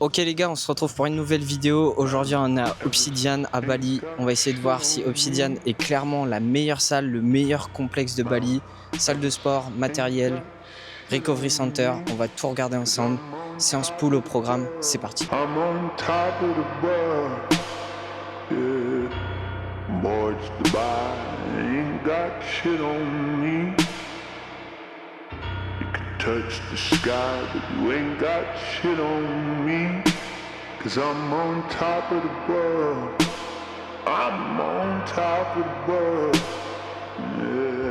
Ok les gars, on se retrouve pour une nouvelle vidéo. Aujourd'hui on est à Obsidian à Bali. On va essayer de voir si Obsidian est clairement la meilleure salle, le meilleur complexe de Bali. Salle de sport, matériel, recovery center. On va tout regarder ensemble. Séance pool au programme, c'est parti. I'm on top of the world, yeah. Mortgage to buy, ain't got shit on me. You can touch the sky, but you ain't got shit on me. 'Cause I'm on top of the world. I'm on top of the world, yeah.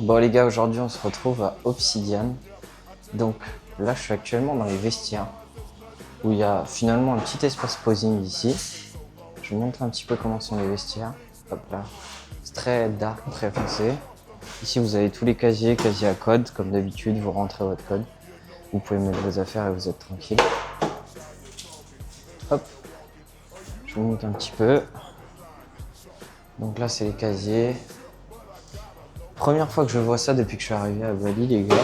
Bon les gars, aujourd'hui on se retrouve à Obsidian. Donc là je suis actuellement dans les vestiaires où il y a finalement un petit espace posing ici. Je vous montre un petit peu comment sont les vestiaires. Hop là, c'est très dark, très foncé. Ici vous avez tous les casiers à code, comme d'habitude, vous rentrez votre code. Vous pouvez mettre vos affaires et vous êtes tranquille. Hop, je vous montre un petit peu. Donc là c'est les casiers. Première fois que je vois ça depuis que je suis arrivé à Bali les gars.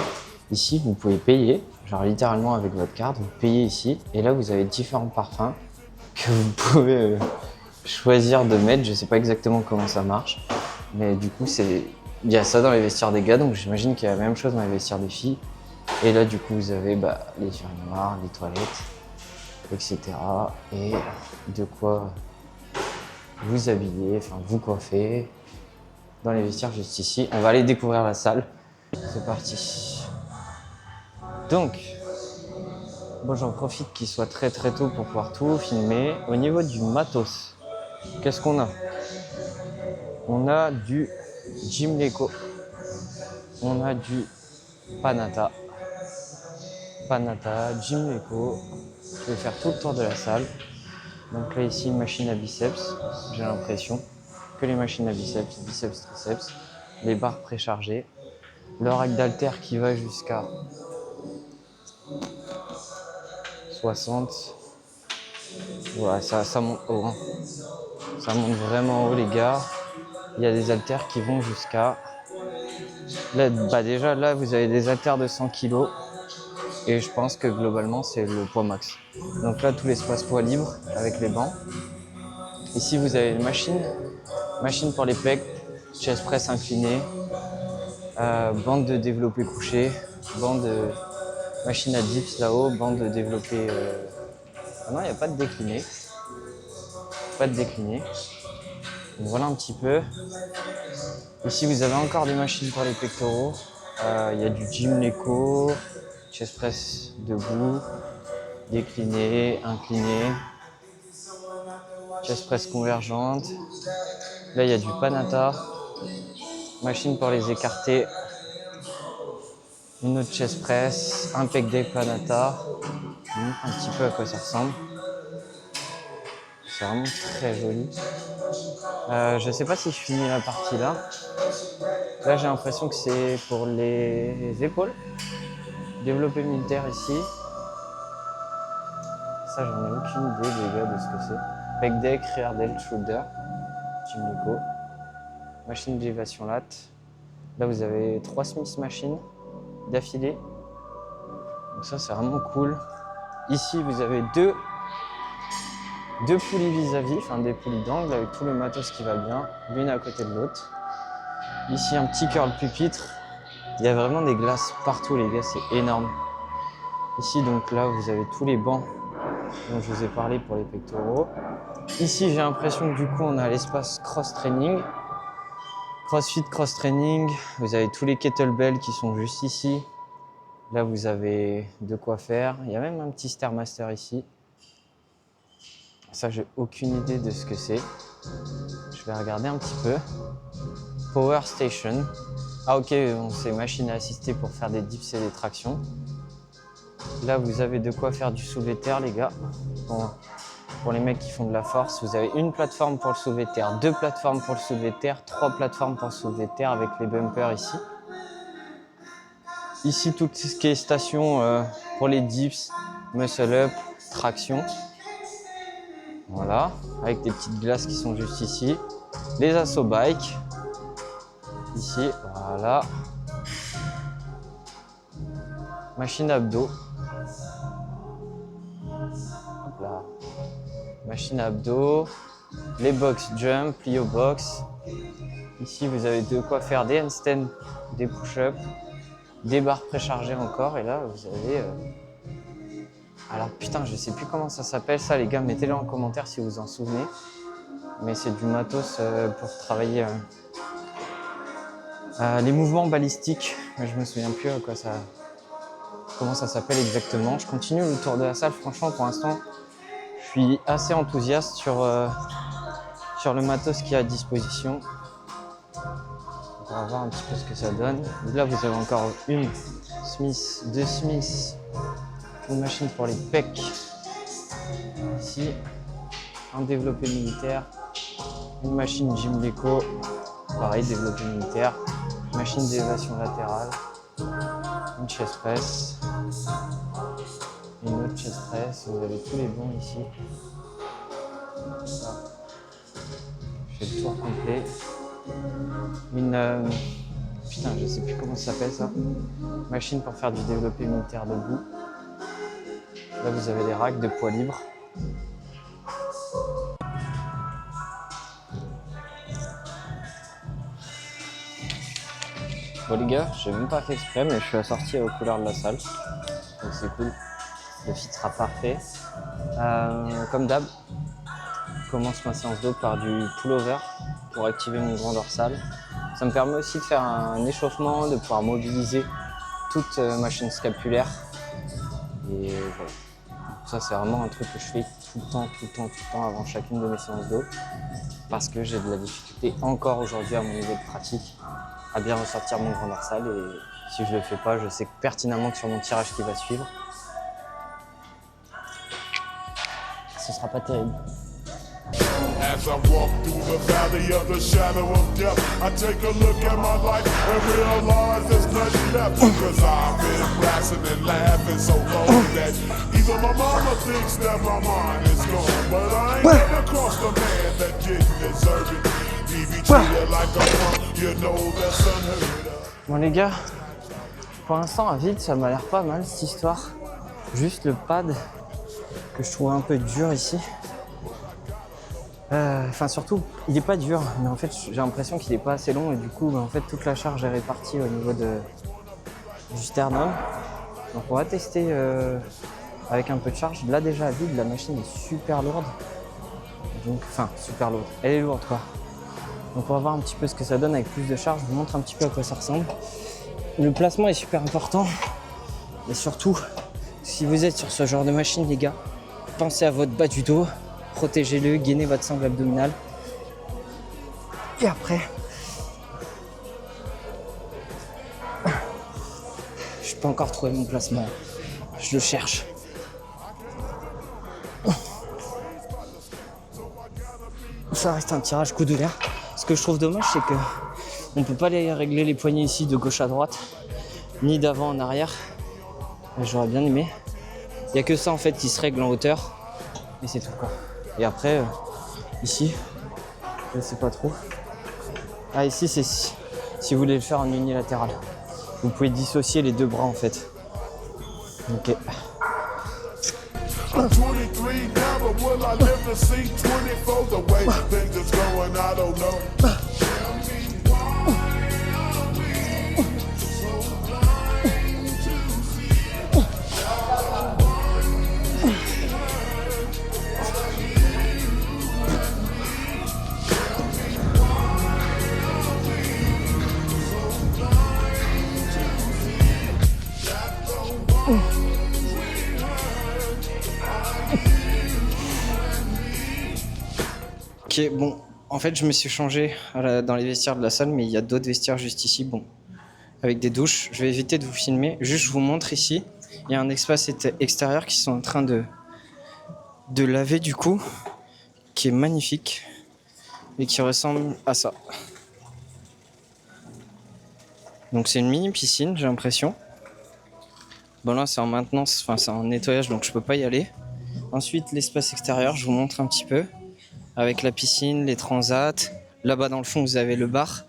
Ici vous pouvez payer, genre littéralement avec votre carte, vous payez ici. Et là vous avez différents parfums que vous pouvez choisir de mettre. Je sais pas exactement comment ça marche. Mais du coup il y a ça dans les vestiaires des gars, donc j'imagine qu'il y a la même chose dans les vestiaires des filles. Et là du coup vous avez les urinoirs, les toilettes, etc. Et de quoi vous habiller, enfin vous coiffer. Dans les vestiaires juste ici. On va aller découvrir la salle. C'est parti. Donc, bon, j'en profite qu'il soit très tôt pour pouvoir tout filmer. Au niveau du matos, qu'est-ce qu'on a? On a du Gymleco. On a du Panata. Gymleco. Je vais faire tout le tour de la salle. Donc là ici, une machine à biceps. J'ai l'impression que les machines à biceps, triceps, les barres préchargées. Le rack d'haltère qui va jusqu'à 60. Ouais, ça monte haut. Hein. Ça monte vraiment haut, les gars. Il y a des haltères qui vont jusqu'à... Là, déjà, là, vous avez des haltères de 100 kg. Et je pense que globalement, c'est le poids max. Donc là, tout l'espace poids libre avec les bancs. Ici, vous avez une machine pour les pecs, chest press incliné, bande de développé couché, bande de machine à dips là-haut, bande de développé... Ah non, il n'y a pas de décliné. Donc voilà un petit peu. Ici, vous avez encore des machines pour les pectoraux. Il y a du Gymleco, chest press debout, décliné, incliné, chest press convergente. Là, il y a du Panata, machine pour les écarter, une autre chest press, un pec deck Panata. Je vous montre un petit peu à quoi ça ressemble. C'est vraiment très joli. Je sais pas si je finis la partie là. Là, j'ai l'impression que c'est pour les épaules. Développé militaire ici. Ça, j'en ai aucune idée, les gars, de ce que c'est. Pec deck, rear delt, shoulder, Gymleco. Machine d'élévation lat. Là, vous avez 3 Smith machines d'affilée. Donc ça, c'est vraiment cool. Ici, vous avez deux poulies vis-à-vis, enfin des poulies d'angle avec tout le matos qui va bien, l'une à côté de l'autre. Ici, un petit curl pupitre. Il y a vraiment des glaces partout, les gars, c'est énorme. Ici, donc là, vous avez tous les bancs dont je vous ai parlé pour les pectoraux. Ici, j'ai l'impression que du coup, on a l'espace cross-training. CrossFit, cross-training. Vous avez tous les kettlebells qui sont juste ici. Là, vous avez de quoi faire. Il y a même un petit Stairmaster ici. Ça, j'ai aucune idée de ce que c'est. Je vais regarder un petit peu. Power Station. Ah ok, c'est machine à assister pour faire des dips et des tractions. Là, vous avez de quoi faire du soulevé de terre, les gars. Bon, pour les mecs qui font de la force, vous avez une plateforme pour le soulevé de terre, 2 plateformes pour le soulevé de terre, 3 plateformes pour le soulevé de terre avec les bumpers ici. Ici, tout ce qui est station pour les dips, muscle up, traction. Voilà, avec des petites glaces qui sont juste ici. Les assaut bike. Ici, voilà. Machine abdos. Hop là. Machine abdos. Les box jump, plio box. Ici, vous avez de quoi faire des handstands, des push-ups, des barres préchargées encore. Et là, vous avez... Alors putain, je sais plus comment ça s'appelle ça, les gars. Mettez-le en commentaire si vous vous en souvenez. Mais c'est du matos pour travailler les mouvements balistiques. Mais je me souviens plus à quoi ça... comment ça s'appelle exactement. Je continue le tour de la salle. Franchement, pour l'instant, je suis assez enthousiaste sur le matos qui est à disposition. On va voir un petit peu ce que ça donne. Là, vous avez encore une Smith, 2 Smith, une machine pour les pecs. Ici, un développé militaire, une machine Gym Deco, pareil, développé militaire, machine d'élévation latérale, une chest press, et une autre chest press. Vous avez tous les bons ici. Ça. Je fais le tour complet. Une putain, je sais plus comment ça s'appelle ça. Machine pour faire du développé militaire debout. Là, vous avez les racks de poids libre. Bon les gars, j'ai même pas fait exprès, mais je suis assorti aux couleurs de la salle. Donc c'est cool. Le fit sera parfait. Comme d'hab, je commence ma séance d'eau par du pullover pour activer mon grand dorsal. Ça me permet aussi de faire un échauffement, de pouvoir mobiliser toute ma chaîne scapulaire. Et voilà. Ça, c'est vraiment un truc que je fais tout le temps avant chacune de mes séances d'eau. Parce que j'ai de la difficulté encore aujourd'hui à mon niveau de pratique à bien ressortir mon grand dorsal. Et si je le fais pas, je sais pertinemment que sur mon tirage qui va suivre, ce sera pas terrible. As I walk through the valley of the shadow of death, I take a look at my life and realize there's nothing left. Because I've been blasting and laughing so long that even my mama thinks that my mind is gone. But I ain't never crossed a man that didn't deserve it. He be treated like a punk, you know that's unheard of. Bon les gars, pour l'instant à vide ça m'a l'air pas mal cette histoire. Juste le pad que je trouve un peu dur ici. Enfin surtout, il est pas dur, mais en fait j'ai l'impression qu'il est pas assez long et du coup en fait toute la charge est répartie au niveau du sternum. Donc on va tester avec un peu de charge. Là déjà à vide, la machine est super lourde. Donc, enfin super lourde, elle est lourde quoi. Donc on va voir un petit peu ce que ça donne avec plus de charge. Je vous montre un petit peu à quoi ça ressemble. Le placement est super important. Et surtout, si vous êtes sur ce genre de machine les gars, pensez à votre bas du dos. Protégez-le, gainez votre sangle abdominale. Et après, je peux encore trouver mon placement. Je le cherche. Ça reste un tirage coup de l'air. Ce que je trouve dommage, c'est que on peut pas aller régler les poignées ici de gauche à droite, ni d'avant en arrière. J'aurais bien aimé. Il n'y a que ça en fait qui se règle en hauteur. Et c'est tout quoi. Et après, ici, je ne sais pas trop. Ah, ici, c'est si vous voulez le faire en unilatéral. Vous pouvez dissocier les deux bras en fait. Ok. Ok, bon, en fait, je me suis changé dans les vestiaires de la salle, mais il y a d'autres vestiaires juste ici, bon, avec des douches. Je vais éviter de vous filmer, juste je vous montre ici. Il y a un espace extérieur qui sont en train de laver du coup, qui est magnifique et qui ressemble à ça. Donc c'est une mini piscine, j'ai l'impression. Bon là c'est en maintenance, enfin c'est en nettoyage donc je peux pas y aller. Ensuite l'espace extérieur, je vous montre un petit peu. Avec la piscine, les transats. Là-bas dans le fond vous avez le bar.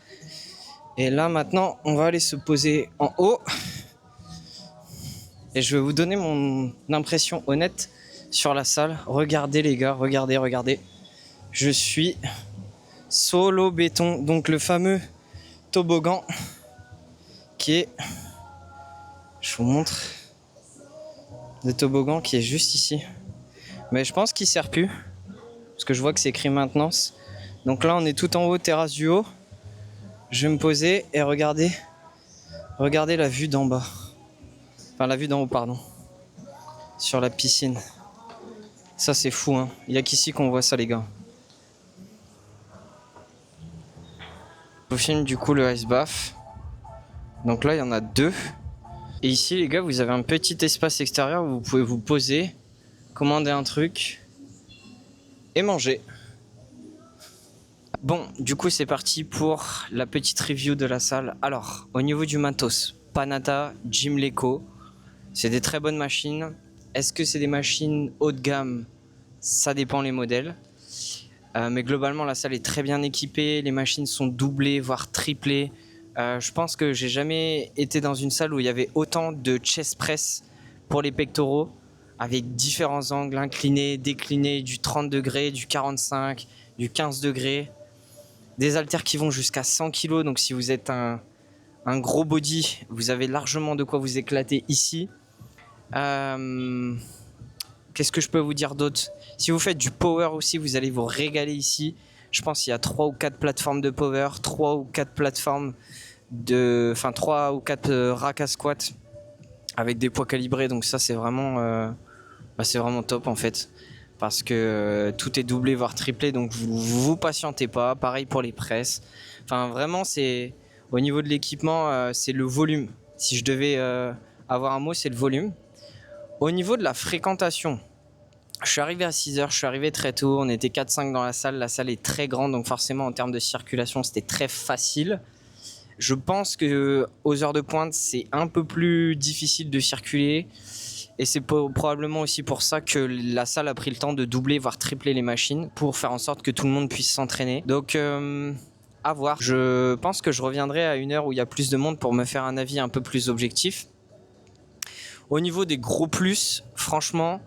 Et là maintenant on va aller se poser en haut. Et je vais vous donner mon impression honnête sur la salle. Regardez les gars, regardez. Je suis solo béton, donc le fameux toboggan qui est... Je vous montre le toboggan qui est juste ici. Mais je pense qu'il sert plus, parce que je vois que c'est écrit maintenance. Donc là on est tout en haut, terrasse du haut. Je vais me poser et regardez la vue d'en bas. Enfin la vue d'en haut pardon. Sur la piscine. Ça c'est fou hein. Il n'y a qu'ici qu'on voit ça les gars. Je vous filme du coup le ice bath. Donc là il y en a 2. Et ici les gars vous avez un petit espace extérieur où vous pouvez vous poser, commander un truc et manger. Bon du coup c'est parti pour la petite review de la salle. Alors au niveau du matos, Panata, Gymleco, c'est des très bonnes machines. Est-ce que c'est des machines haut de gamme? Ça dépend les modèles. Mais globalement la salle est très bien équipée, les machines sont doublées voire triplées. Je pense que j'ai jamais été dans une salle où il y avait autant de chest press pour les pectoraux, avec différents angles, inclinés, déclinés, du 30 degrés, du 45, du 15 degrés. Des haltères qui vont jusqu'à 100 kg, donc si vous êtes un gros body, vous avez largement de quoi vous éclater ici. Qu'est-ce que je peux vous dire d'autre? Si vous faites du power aussi, vous allez vous régaler ici. Je pense qu'il y a 3 ou 4 plateformes de power, 3 ou 4 plateformes enfin 3 ou 4 racks à squat avec des poids calibrés, donc ça c'est vraiment top en fait, parce que tout est doublé voire triplé, donc vous patientez pas. Pareil pour les presses, enfin vraiment c'est au niveau de l'équipement, c'est le volume. Si je devais avoir un mot, c'est le volume. Au niveau de la fréquentation, je suis arrivé à 6h, je suis arrivé très tôt, on était 4-5 dans la salle est très grande, donc forcément en termes de circulation c'était très facile. Je pense que aux heures de pointe c'est un peu plus difficile de circuler, et c'est probablement aussi pour ça que la salle a pris le temps de doubler voire tripler les machines pour faire en sorte que tout le monde puisse s'entraîner. Donc à voir. Je pense que je reviendrai à une heure où il y a plus de monde pour me faire un avis un peu plus objectif. Au niveau des gros plus, franchement,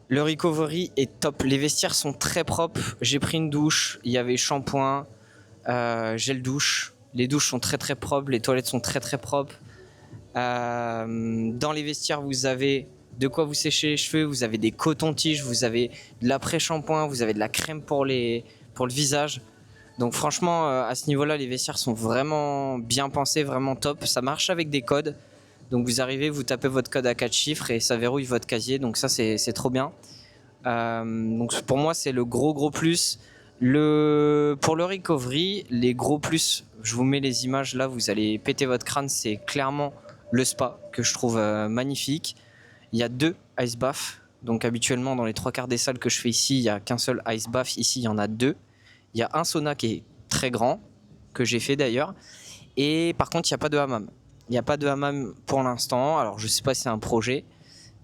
le recovery est top. Les vestiaires sont très propres. J'ai pris une douche, il y avait shampoing, gel douche. Les douches sont très très propres, les toilettes sont très très propres. Dans les vestiaires, vous avez de quoi vous sécher les cheveux, vous avez des cotons-tiges, vous avez de l'après-shampoing, vous avez de la crème pour le visage. Donc franchement, à ce niveau-là, les vestiaires sont vraiment bien pensés, vraiment top. Ça marche avec des codes. Donc vous arrivez, vous tapez votre code à 4 chiffres et ça verrouille votre casier. Donc ça, c'est trop bien. Donc pour moi, c'est le gros plus. Pour le recovery, les gros plus, je vous mets les images là, vous allez péter votre crâne. C'est clairement le spa que je trouve magnifique. Il y a 2 ice baths. Donc habituellement, dans les 3/4 des salles que je fais ici, il n'y a qu'un seul ice bath. Ici, il y en a 2. Il y a un sauna qui est très grand, que j'ai fait d'ailleurs. Et par contre, il n'y a pas de hammam. Il n'y a pas de hammam pour l'instant. Alors, je ne sais pas si c'est un projet,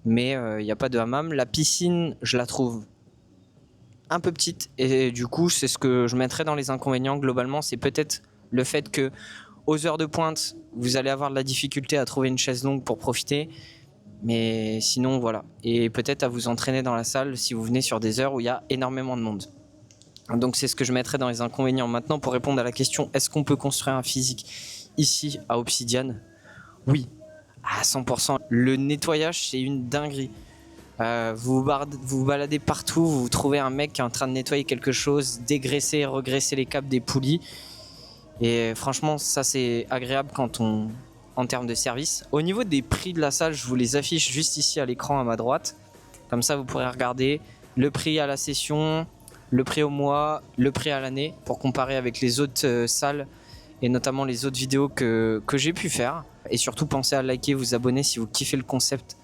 mais il n'y a pas de hammam. La piscine, je la trouve un peu petite. Et du coup, c'est ce que je mettrais dans les inconvénients. Globalement, c'est peut-être le fait que aux heures de pointe, vous allez avoir de la difficulté à trouver une chaise longue pour profiter. Mais sinon, voilà. Et peut-être à vous entraîner dans la salle si vous venez sur des heures où il y a énormément de monde. Donc c'est ce que je mettrais dans les inconvénients. Maintenant, pour répondre à la question, est-ce qu'on peut construire un physique ici à Obsidian? Oui, à 100%. Le nettoyage, c'est une dinguerie. Vous vous baladez partout, vous trouvez un mec qui est en train de nettoyer quelque chose, dégraisser, regraisser les câbles des poulies. Et franchement, ça c'est agréable en termes de service. Au niveau des prix de la salle, je vous les affiche juste ici à l'écran à ma droite. Comme ça, vous pourrez regarder le prix à la session, le prix au mois, le prix à l'année, pour comparer avec les autres salles et notamment les autres vidéos que j'ai pu faire. Et surtout, pensez à liker, vous abonner si vous kiffez le concept